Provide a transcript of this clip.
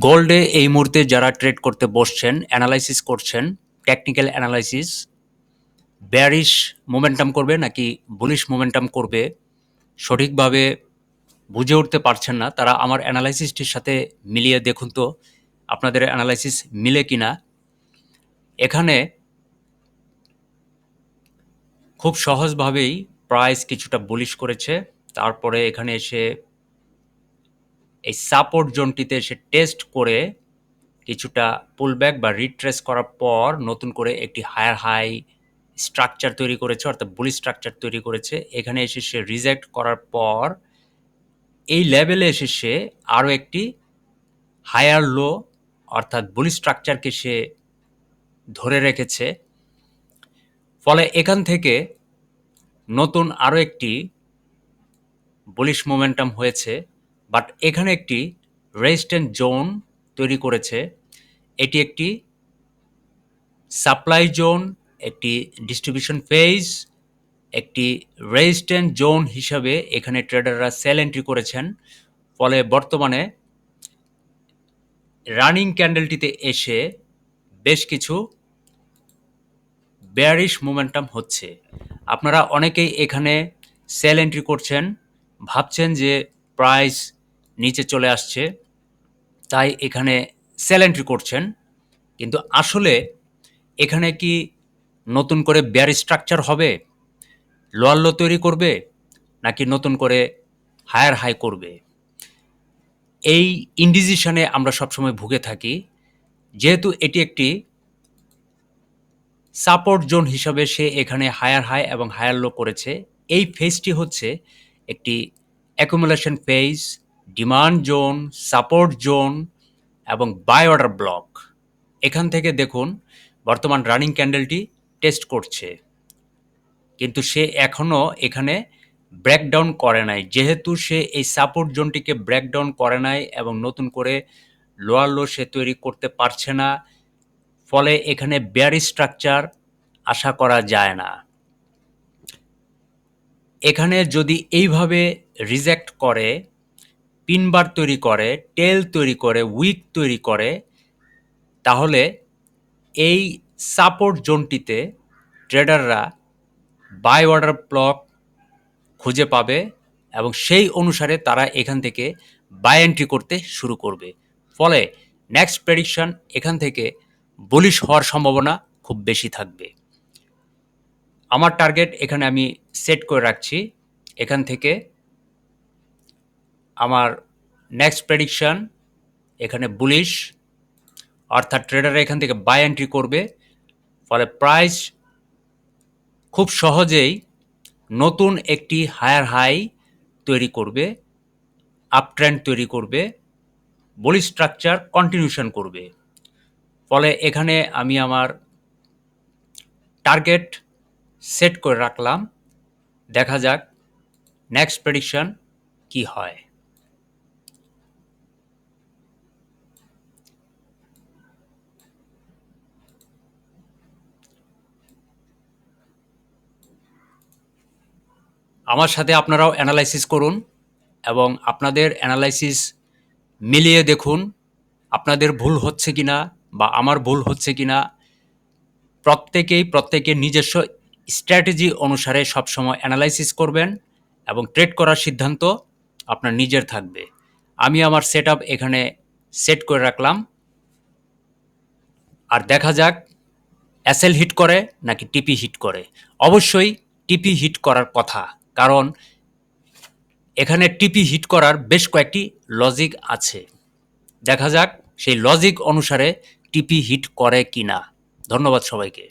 গোল্ডে এই মুহূর্তে যারা ট্রেড করতে বসছেন, অ্যানালাইসিস করছেন, টেকনিক্যাল অ্যানালাইসিস, বেয়ারিশ মোমেন্টাম করবে নাকি বুলিশ মোমেন্টাম করবে সঠিকভাবে বুঝে উঠতে পারছেন না, তারা আমার অ্যানালাইসিসটির সাথে মিলিয়ে দেখুন তো আপনাদের অ্যানালাইসিস মিলে কিনা। এখানে খুব সহজভাবেই প্রাইস কিছুটা বুলিশ করেছে, তারপরে এখানে এসে এই সাপোর্ট জোনটিতে এসে টেস্ট করে কিছুটা পুলব্যাক বা রিট্রেস করার পর নতুন করে একটি হায়ার হাই স্ট্রাকচার তৈরি করেছে, অর্থাৎ বুলি স্ট্রাকচার তৈরি করেছে। এখানে এসে সে রিজেক্ট করার পর এই লেভেলে এসে সে আরও একটি হায়ার লো অর্থাৎ বুলি স্ট্রাকচারকে সে ধরে রেখেছে। ফলে এখান থেকে নতুন আরও একটি বুলিশ মোমেন্টাম হয়েছে, বাট এখানে একটি রেজিস্ট্যান্স জোন তৈরি করেছে। এটি একটি সাপ্লাই জোন, একটি ডিস্ট্রিবিউশন ফেজ, একটি রেজিস্ট্যান্স জোন হিসাবে এখানে ট্রেডাররা সেল এন্ট্রি করেছেন। ফলে বর্তমানে রানিং ক্যান্ডেলটিতে এসে বেশ কিছু বেয়ারিশ মোমেন্টাম হচ্ছে। আপনারা অনেকেই এখানে সেল এন্ট্রি করছেন, ভাবছেন যে প্রাইস নিচে চলে আসছে তাই এখানে সেল এন্ট্রি করছেন, কিন্তু আসলে এখানে কি নতুন করে বেয়ারিশ স্ট্রাকচার হবে, লোয়ার লো তৈরি করবে, নাকি নতুন করে হায়ার হাই করবে? এই ইনডিসিশনে আমরা সবসময় ভুগে থাকি। যেহেতু এটি একটি সাপোর্ট জোন হিসাবে সে এখানে হায়ার হাই এবং হায়ার লো করেছে। এই ফেজটি হচ্ছে একটি accumulation phase, demand zone, support zone এবং বাই অর্ডার ব্লক। এখান থেকে দেখুন বর্তমান রানিং ক্যান্ডেলটি টেস্ট করছে, কিন্তু সে এখনও এখানে ব্রেকডাউন করে নাই। যেহেতু সে এই সাপোর্ট জোনটিকে ব্রেকডাউন করে নাই এবং নতুন করে লোয়ার লো সে তৈরি করতে পারছে না, ফলে এখানে বেয়ারিশ স্ট্রাকচার আশা করা যায় না। এখানে যদি এইভাবে রিজেক্ট করে, পিনবার তৈরি করে, টেল তৈরি করে, উইক তৈরি করে, তাহলে এই সাপোর্ট জোনটিতে ট্রেডাররা বাই অর্ডার ব্লক খুঁজে পাবে এবং সেই অনুসারে তারা এখান থেকে বাই এন্ট্রি করতে শুরু করবে। ফলে নেক্সট প্রেডিকশন এখান থেকে বুলিশ হওয়ার সম্ভাবনা খুব বেশি থাকবে। আমার টার্গেট এখানে আমি সেট করে রাখছি, এখান থেকে আমার নেক্সট প্রেডিকশন এখানে বুলিশ, অর্থাৎ ট্রেডাররা এখান থেকে বাই এন্ট্রি করবে। ফলে প্রাইস খুব সহজেই নতুন একটি হায়ার হাই তৈরি করবে, আপ ট্রেন্ড তৈরি করবে, বুলি স্ট্রাকচার কন্টিনিউশন করবে। ফলে এখানে আমি আমার টার্গেট সেট করে রাখলাম, দেখা যাক নেক্সট প্রেডিকশন কি হয়। আমার সাথে আপনারাও অ্যানালাইসিস করুন এবং আপনাদের অ্যানালাইসিস মিলিয়ে দেখুন আপনাদের ভুল হচ্ছে কিনা বা আমার ভুল হচ্ছে কিনা। প্রত্যেকের নিজস্ব স্ট্র্যাটেজি অনুসারে সবসময় অ্যানালাইসিস করবেন এবং ট্রেড করার সিদ্ধান্ত আপনার নিজের থাকবে। আমি আমার সেটআপ এখানে সেট করে রাখলাম, আর দেখা যাক এসএল হিট করে নাকি টিপি হিট করে। অবশ্যই টিপি হিট করার কথা, কারণ এখানে টিপি হিট করার বেশ কয়েকটি লজিক আছে। দেখা যাক সেই লজিক অনুসারে টিপি হিট করে কিনা। ধন্যবাদ সবাইকে।